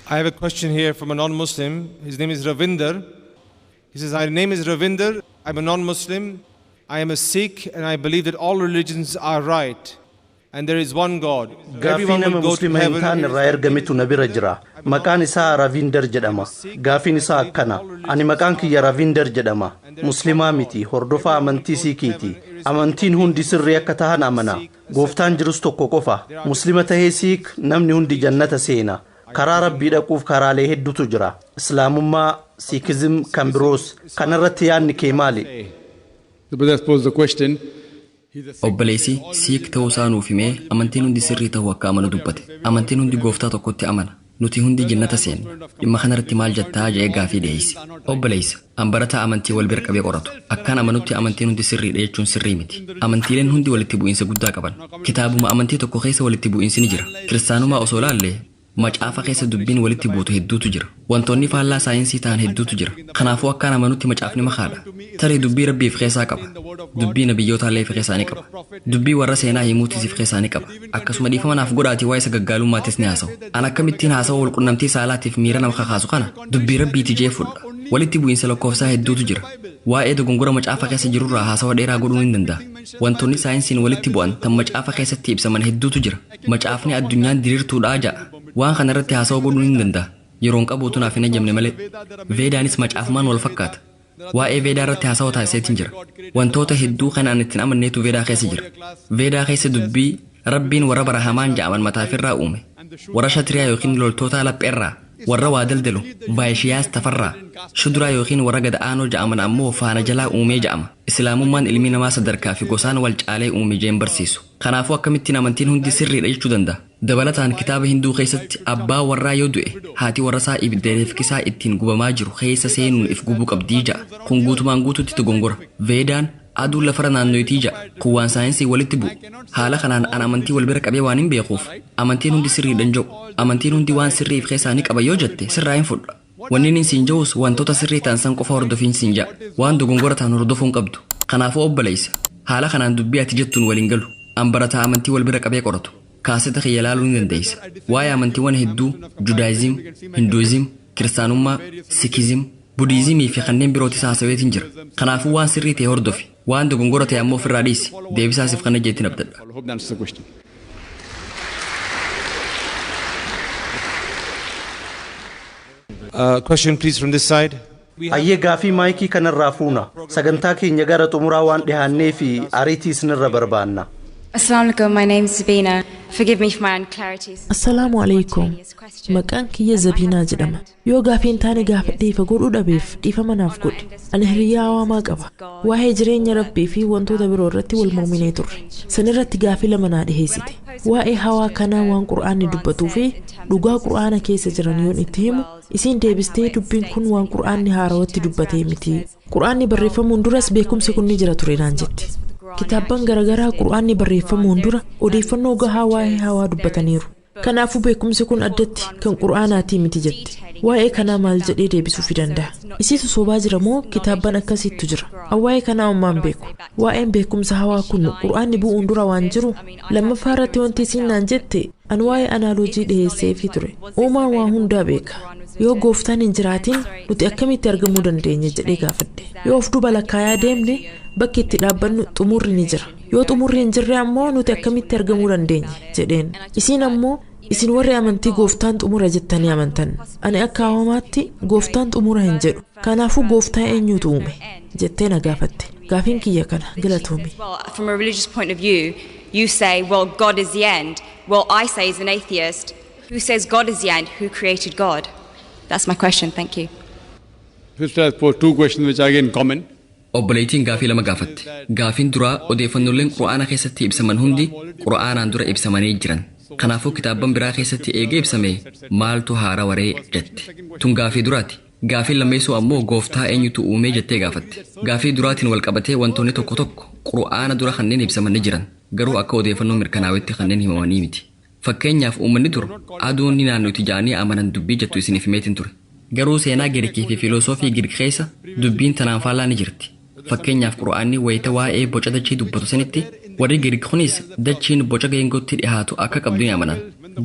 I have a question here from a non-Muslim. His name is Ravinder. He says, my name is Ravinder. I'm a non-Muslim. I am a Sikh and I believe that all religions are right. And there is one God. Everyone will go to heaven. Maqaan isaa Ravinder jedhama. Gaafiin isaa akkana. Ani maqaan kiyya Ravinder jedhama. Muslimaa miti, hordofaa amantii Siikiiti. Amantiin hundi sirrii akka tahan amana. Gooftaan jirus tokko qofa. Muslima tahee Siik namni hundi jannata seena. Karaa Rabbii dhaquuf karaalee hedduutu jira. Islaamummaa, Siikizim, kan biroos. Kanarratti yaadni kee maali? The brother posed the question. Obboleessi Siik ta'uu isaa nuuf himee amantiin hundi sirrii ta'uu akka amanu dubbate. Amantiin hundi gooftaa tokkotti amana. Nuti hundi jannata seenna. Dhimma kanarratti maal jettaa jedhee gaafii dhiyeesse. Obboleessa, an barataa amantii wal bira qabee qoratu. Akkaan amanutti amantiin hundi sirriidha jechuun sirrii miti. Amantiileen hundi walitti bu'iinsa guddaa qaban. Kitaabuma amantii tokko keessa walitti bu'iinsi ni jira. Kiristaanummaa osoo laallee macaafa keessa dubbiin walitti buutu hedduutu jira. Wantoonni faallaa saayinsii ta'an hedduutu jira. Kanaafuu akkaan amanutti macaafni makaadha. Tarii dubbii Rabbiif keessaa qaba. Dubbii nabiyyootallee fi keessaa ni qaba. Dubbii warra seenaa himuutiif keessaa ni qaba. Akkasuma dhiifama naaf godhaatii waa'ee saggaaggaalummaattis ni haasa'u. An akkamittiin haasa'u walqunnamtii saalaatiif miira nama kakaasu kana dubbii Rabbiiti jee fudha. Walitti bu'iinsa lakkoofsaa hedduutu jira. Waa'ee dogongora macaafa keessa jirurraa haasawa dheeraa godhuu ni danda'a. Wantoonni saayinsiin walitti bu'an tan macaafa keessatti ibsaman hedduutu jira. Macaafni addunyaan diriirtuudhaa ja'a. Waan kana irratti haasawa godhuu ni danda'a. Yeroon qabuutu naaf hin ajamne malee. Veedaanis macaafumaan wal fakkaata. Waa'ee Veedaa irratti haasawa taasiseetiin jira. Wantoota hedduu kan an ittiin amanneetu Veedaa keessa jira. Veedaa keessa dubbii Rabbiin warra barahamaan ja'aman mataafirraa uume. Warra Shatiriyaa yookiin loltoota lapheerraa. Warra waa daldalu Baayishiyaas tafarraa. Shuduraa yookiin warra gada'aanoo ja'aman ammoo faana jalaa uumee ja'ama. Islaamummaan ilmi namaa sadarkaa fi gosaan wal caalee uume jeen barsiisu. Kanaafuu akkamittiin amantiin hundi sirriidha jechuu danda'a. Dabalataan kitaaba Hinduu keessatti abbaa warraa yoo du'e haati warrasaa ibiddeef kisaa ittiin gubamaa jiru keessa seenuun if gubuu qabdii ja'a. Kun guutumaan guututti dogongora. Veedaan aduu lafarra naannootii ja'a. Kun waan saayinsii walitti bu'u. Haala kanaan an amantii wal bira qabee waan hin beekuuf amantiin hundi sirriidha hin jedhu. Amantiin hundi waan sirriif keessaa ni qaba yoo jette sirraa hin fudha. Wanni inni siin jedhus wantoota sirrii ta'an san qofa hordofiin siin ja'a. Waan dogongora ta'an hordofuu hin qabdu. Kanaafuu obboleessa. Haala kanaan dubbii ati jettuun waliin galu. An barataa amantii wal bira qabee qoratu. Kaaseta kiyya ilaaluu ni dandeessa. Waa'ee amantiiwwan hedduu Judaayizim, Hinduuzim, Kiristaanummaa, Sikizim, Budiizimii fi kanneen birootis haasaweetiin jira. Kanaafuu waan sirrii ta'e hordofi. Waan dogongora ta'e ammoo ofirraa dhiisi. Deebisaasiif kana jeettiin abdadha. Question please from this side. Ayyee gaafii maayikii kanarraa fuuna. Sagantaa keenya gara xumuraa waan dhihaannee fi ariitii isinirra barbaanna. Assalamu alaikum, my name is Zabina. Forgive me for my unclarities. Assalamu alaikum. Maqaan kiyya Zabinaa jedhama. Yoo gaafiin taane gaafadhee godhuu dhabeef dhiifama naaf godhi. Ani hiriyaa waamaa qaba. Waa'ee jireenya Rabbii fi wantoota biroo irratti wal morminee turre. Sanirratti gaafii lama naa dhiheessite. Waa'ee hawaa kanaa waan Qur'aanni dubbatuu fi dhugaa Qur'aana keessa jiran yoon itti himu isiin deebistee dubbiin kun waan Qur'aanni haarawatti dubbatee miti. Qur'aanni barreeffamuun duras beekumsi kun ni jira ture naan jetti. Kitaabban garagaraa Qur'aanni barreeffamuun dura odeeffannoo gahaa waa'ee hawaa dubbataniiru. Kanaafuu beekumsi kun addatti kan Qur'aanaatii miti jetti. Waa'ee kanaa maal jedhee deebisuu fi danda'a? Isiitu sobaa jira moo kitaabban akkasiitu jira? Waa'ee kanaa ummaan beeku. Waa'een beekumsa hawaa kun Qur'aanni bu'uun dura waan jiru. Lammaffaa irratti wanti isiin naan jette an waa'ee anaaloojii dhiheesseefii ture. Uumaan waa hundaa beeka. Yoo gooftaan hin jiraatin nuti akkamitti argamuu dandeenya jedhee gaafadhe. Yoo of duuba lakkaayaa deemne bakki itti dhaabbannu xumurri ni jira. Yoo xumurri hin jirre ammoo nuti akkamitti argamuu dandeenya jedheen. Isiin ammoo isin warri amantii gooftaan xumura jettanii amantan. Ani akka hawamaatti gooftaan xumura hin jedhu. Kanaafuu gooftaa eenyutu uume jettee na gaafatte. Gaafiin kiyya kana galatoomi. From a religious point of view, you say, well, God is the end. Well, I say as an atheist, who says God is the end? Who created God? That's my question. Thank you. Sister has posed two questions which are again common. Obboleettiin gaafii lama gaafatte. Gaafiin duraa odeeffannooleen Qur'aana keessatti ibsaman hundi Qur'aanaan dura ibsamanii jiran. Kanaafuu kitaabban biraa keessatti eegee ibsame maaltu haara waree jette. Tun gaafii duraati. Gaafii lammeessuu ammoo gooftaa eenyutu uumee jettee gaafatte. Gaafii duraatiin wal qabatee wantoonni tokko tokko Qur'aana dura kanneen ibsamanii jiran garuu akka odeeffannoo mirkanaawetti kanneen himamanii miti. Fakkeenyaaf uummanni dur aduun ni naannootti ja'anii amanan dubbii jettu isiniif himeetiin ture. Garuu seenaa Giriikii fi filosoofii Giriik keessa dubbiin tanaan faallaa ni jirti. Fakkeenyaaf Qur'aanni wayita waa'ee boca dachii dubbatu sanitti warri Giriik kunis dachiin boca geengootti dhihaatu akka qabdu ni amanan.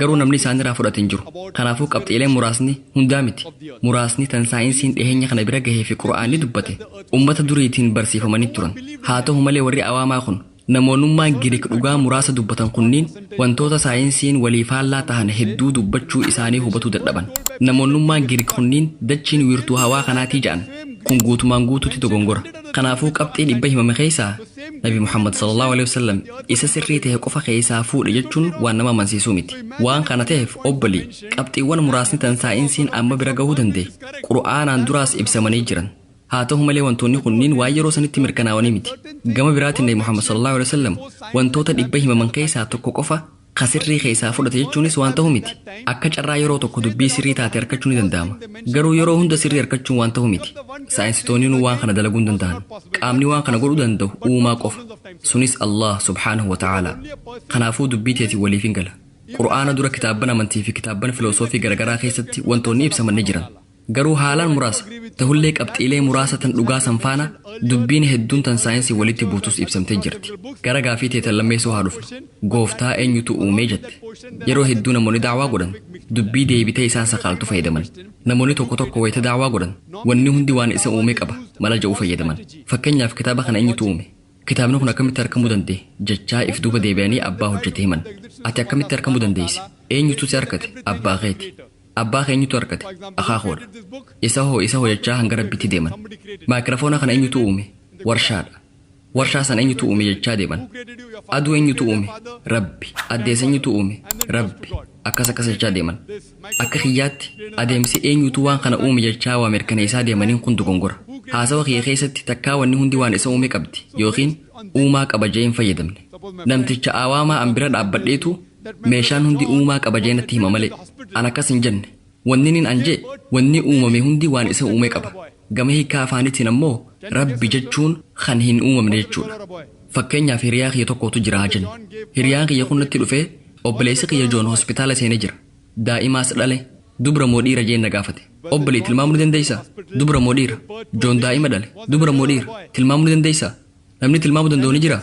garuu namni isaanirraa fudhate hin jiru. Kanaafuu qabxiileen muraasni hundaa miti. Muraasni tan saayinsiin dhiheenya kana bira gahee fi qura'aanni dubbate ummata duriitiin barsiifamanii turan. Haa ta'u malee warri awaamaa kun namoonnummaan Giriik dhugaa muraasa dubbatan kunniin wantoota saayinsiin walii faallaa tahan hedduu dubbachuu isaanii hubatuu dadhaban. Namoonnummaan Giriik kunniin dachiin wiirtuu hawaa kanaatii ja'an kun guutumaan guutuutti dogongora. Kanaafuu qabxiin dhibba himame keessaa Nabi Muhammad sallallahu alaihi wasallam isa sirrii ta'e qofa keessaa fuudhe jechuun waan nama amansiisuu miti. Waan kana ta'eef obbolii qabxiiwwan muraasni tan saayinsiin amma bira gahuu danda'e qura'aanaan duraas ibsamanii jiran. Haa ta'u malee wantoonni kunniin waan yeroo sanitti mirkanaa'anii miti. Gama biraatiin Nabi Muhammad sallallahu alaihi wasallam wantoota dhibba himaman keessaa tokko qofa kasirrii keessaa fudhate jechuunis waan ta'u miti. Akka carraa yeroo tokko dubbii sirrii taate argachuun ni danda'ama. Garuu yeroo hunda sirrii argachuun waan ta'u miti. Saayinsitoonni waan kana dalaguu hin danda'an. Qaamni waan kana godhuu danda'u uumaa qofa. Sunis Allah subhaanahu wa ta'ala. Kanaafuu dubbii teetii waliif hin gala. Qura'aana dura kitaabban amantii fi kitaabban filosoofii garaagaraa keessatti wantoonni ibsaman ni jiran. Garuu haalaan muraasa tahullee qabxiilee muraasa tan dhugaa san faana dubbiin hedduun tan saayinsii walitti buutus ibsamtee jirti. Gara gaafii teetan lammeessoo haa dhufnu. Gooftaa eenyutu uumee jette. Yeroo hedduu namoonni daawwaa godhan dubbii deebitee isaan sakaaltu fayyadaman. Namoonni tokko tokko wayita daawwaa godhan wanni hundi waan isa uumee qaba mala ja'uu fayyadaman. Fakkeenyaaf kitaaba kana eenyutu uume. Kitaabni kun akkamitti argamuu danda'e jechaa if duuba deebi'anii abbaa hojjete himan. Ati akkamitti argamuu dandeessi? Eenyutu si argate? Abbaa keeti. Abbaa keenyutu argate akaakoodha. Isa hoo jechaa hanga rabbitti deeman. Maayikiraafoona kana eenyutu uume? Warshaadha. Warshaa sana eenyutu uume jechaa deeman. Aduu eenyutu uume? Rabbi. Addeessa eenyutu uume? Rabbi. Akkas jechaa deeman. Akka kiyyaatti adeemsi eenyutu waan kana uume jechaa waa mirkaneessaa deemaniin kun dogongora. Haasawa kiyya keessatti takkaa wanni hundi waan isa uume qabdi yookiin uumaa qaba jee hin fayyadamne. Namticha awaamaa an bira dhaabbadheetu meeshaan hundi uumaa qaba jee natti hima malee an akkas hin jenne. Wanni nin an jee wanni uumame hundi waan isa uume qaba. Gama hiikaa afaanitiin ammoo rabbi jechuun kan hin uumamne jechuudha. Fakkeenyaaf hiriyaa kiyya tokkotu jira haa jennu. Hiriyaan kiyya kun natti dhufee obboleessi kiyya Joon hospitaala seenee jira. Daa'imaas dhale dubra moo dhiira jeen na gaafate. Obbolee tilmaamuu ni dandeessaa? Dubra moo dhiira? Joon daa'ima dhale dubra moo dhiira? Tilmaamuu ni dandeessaa? Namni tilmaamuu danda'u ni jira?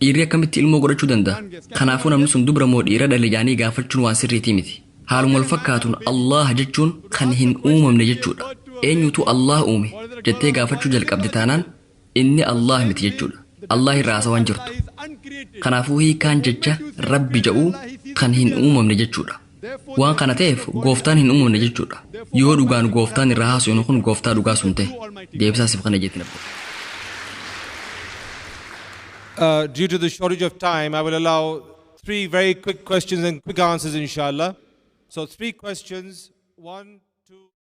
Dhiirri akkamitti ilmoo godhachuu danda'a? Kanaafuu namni sun dubra moo dhiira dhale jaanii gaafachuun waan sirriitii miti. Haaluma wal fakkaatuun Allah jechuun kan hin uumamne jechuudha. Eenyutu Allah uume jettee gaafachuu jalqabde taanaan inni Allah miti jechuudha. Allah irraa haasawaan jirtu. Kanaafuu hiikaan jecha rabbi jedhuu kan hin uumamne jechuudha. Waan kana ta'eef gooftaan hin uumamne jechuudha. Yoo dhugaan gooftaan irraa haasawnu kun gooftaa dhugaa sun ta'e deebisaasiif kana jeetti nabbo. Due to the shortage of time, I will allow 3 very quick questions and quick answers, inshallah. So 3 questions. 1, 2.